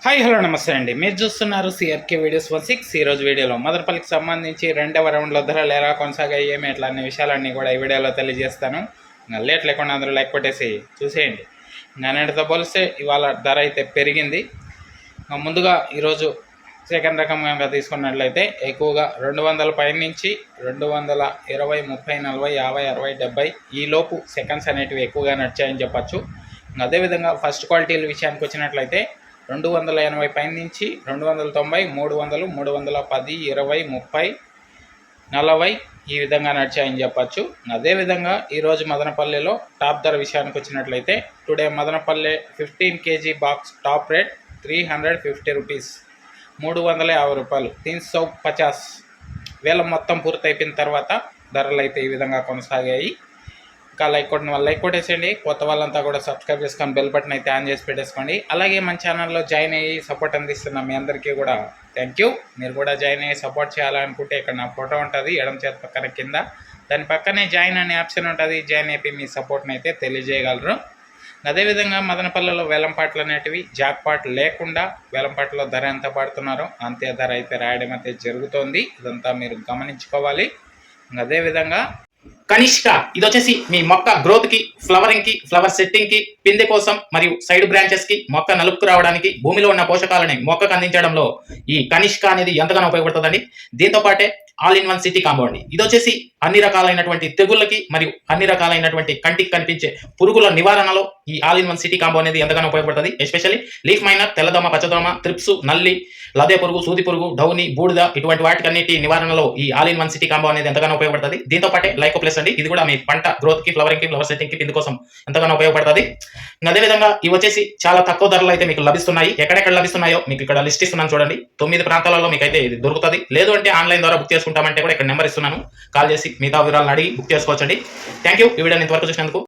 Hi hello నమస్తే అండి. మీరు చూస్తున్నారు సిఆర్కే వీడియోస్ 16. ఈరోజు వీడియోలో మదనపల్లికి సంబంధించి రెండవ రౌండ్లో ధరలు ఎలా కొనసాగాయి ఏమి ఎట్లా అనే విషయాలన్నీ కూడా ఈ వీడియోలో తెలియజేస్తాను. లేట్ లేకుండా అందరూ లైక్ కొట్టేసి చూసేయండి. నిన్నటితో పోలిస్తే ఇవాళ ధర అయితే పెరిగింది. ముందుగా ఈరోజు సెకండ్ రకం కనుక తీసుకున్నట్లయితే ఎక్కువగా 200 పై నుంచి 220, 30, 40, 50, 60, 70 ఈ లోపు సెకండ్స్ అనేటివి ఎక్కువగా నడిచాయని చెప్పచ్చు. అదేవిధంగా ఫస్ట్ క్వాలిటీల విషయానికి వచ్చినట్లయితే 280 పై నుంచి 290, 300, 310, 20, 30, 40 ఈ విధంగా నడిచాయని చెప్పచ్చు. అదేవిధంగా ఈరోజు మదనపల్లిలో టాప్ ధర విషయానికి వచ్చినట్లయితే today Madanapalle 15 kg box top rate 350 rupees, 350 రూపాయలు, 350. వేల మొత్తం పూర్తి అయిపోయిన తర్వాత ధరలు అయితే ఈ విధంగా కొనసాగాయి. ఇంకా లైక్ కొట్టేసేయండి. కొత్త వాళ్ళంతా కూడా సబ్స్క్రైబ్ చేసుకొని బెల్ బటన్ అయితే ఆన్ చేసి పెట్టేసుకోండి. అలాగే మన ఛానల్లో జాయిన్ అయ్యి సపోర్ట్ అందిస్తున్న మీ అందరికీ కూడా థ్యాంక్ యూ. మీరు కూడా జాయిన్ అయ్యి సపోర్ట్ చేయాలనుకుంటే ఇక్కడ నా ఫోటో ఉంటుంది ఎడమ చేతి పక్కన కింద, దాని పక్కనే జాయిన్ అనే ఆప్షన్ ఉంటుంది. జాయిన్ అయిపోయి మీ సపోర్ట్ని అయితే తెలియజేయగలరు. అదేవిధంగా మదనపల్లిలో వేలంపాట్లు అనేటివి జాక్పాట్ లేకుండా వేలంపాట్లో ధర ఎంత పడుతున్నారో అంతే ధర అయితే రాయడం అయితే జరుగుతోంది. ఇదంతా మీరు గమనించుకోవాలి. అదేవిధంగా కనిష్క ఇది వచ్చేసి మీ మొక్క గ్రోత్ కి, ఫ్లవరింగ్ కి, ఫ్లవర్ సెట్టింగ్ కి, పిందె కోసం మరియు సైడ్ బ్రాంచెస్ కి మొక్క నలుపుకు రావడానికి భూమిలో ఉన్న పోషకాలని మొక్కకు అందించడంలో ఈ కనిష్క అనేది ఎంతగానో ఉపయోగపడుతుందండి. దీంతో పాటే all in one city combo అండి. ఇది వచ్చేసి అన్ని రకాలైనటువంటి తెగుళ్ళకి మరియు అన్ని రకాలైనటువంటి కంటికి కనిపించే పురుగుల నివారణలో ఈ all in one city combo అనేది ఎంతగానో ఉపయోగపడుతుంది. ఎస్పెషల్లీ లీఫ్ మైనర్, తెల్లదోమ, పచ్చదోమ, త్రిప్స్, నల్లి, లదే పురుగు, సూది పురుగు, డౌని, బూడిద ఇటువంటి వాటికన్నిటి నివారణలో ఈ all in one city combo అనేది ఎంతగానో ఉపయోగపడుతుంది. దీంతో పాటే లైకో ప్లస్ అండి. ఇది కూడా మీ పంట గ్రోత్ కి, ఫ్లవరింగ్ కి, ఫ్లవర్ సెట్టింగ్ కి, పిండి కోసం ఎంతగానో ఉపయోగపడుతుంది. అదేవిధంగా ఇవి వచ్చేసి చాలా తక్కువ ధరలు అయితే మీకు లభిస్తున్నాయి. ఎక్కడెక్కడ లభిస్తున్నాయో మీకు ఇక్కడ లిస్ట్ ఇస్తున్నాను చూడండి. 9 ప్రాంతాలలో మీకు అయితే ఇది దొరుకుతుంది. లేదు అంటే ఆన్లైన్ ద్వారా బుక్ చేసుకుంటామంటే కూడా ఇక్కడ నెంబర్ ఇస్తున్నాను, కాల్ చేసి మిగతా వివరాలను అడిగి బుక్ చేసుకోవచ్చండి. Thank you. ఈ వీడియోని ఇంతవరకు చూసినందుకు.